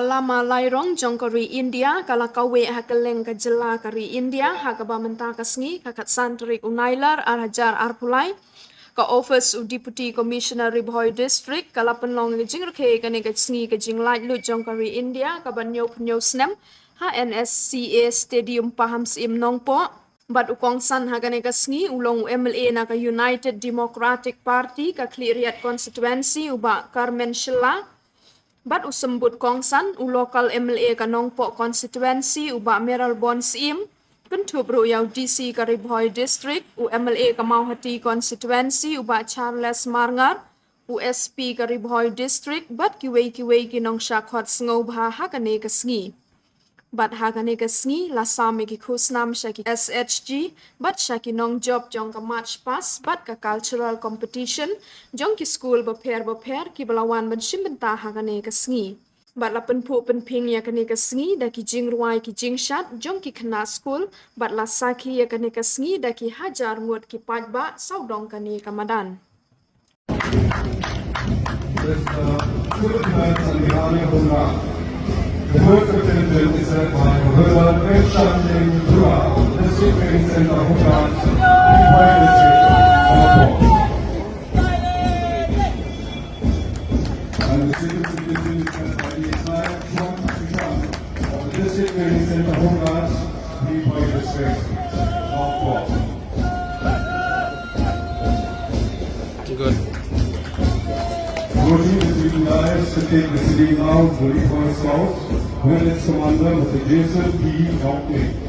lama lairong jongkari India kala kawe hakeleng ka jela kari India hakaba menta kasngi kakat santri unailar Hajar Arpulai ka office u deputy commissioner Ribhoi district kala penlong Sngi Rakhe kane ka sngi ka jinglai lu jongkari India ka banyo pnyo snem HNSCA stadium paham sim Nongpoh bat ukong san hagane ka sngi ulong MLA na ka United Democratic Party ka Kliriat constituency uba Carmen Shilla bat usembut kongsan u local MLA ka Nongpoh constituency uba Meral Bons im kentu bro yau DC ka Ribhoi district u MLA ka Mauhati constituency uba Charles Marngar u SP ka Ribhoi district bat kiwei ki nong shakhot sngo bha hakane ka sngi bat hakane ka sngi la sami ki khusnam shaki SHG bat shaki nong job jong ka march pass bat ka cultural competition jong ki school ba pher ki balawan ban shimbenta hakane ka sngi bat la penpu penping ya kane ka sngi da ki jingruai ki jingshat jong ki khna school bat la sakhi ya kane ka sngi da ki Hajar ngot ki Paidbah saudong kane ka Madan The first attendant is led by Madan Nongpoh, the district training center of Hajar Tuid. And the second attendant is led by the Shongshit of the district training center of Hajar Tuid district Nongpoh. Good. Rosie is recognized to take the city now to the Ribhoi South, where its commander, Mr. Jason P. Rakhe.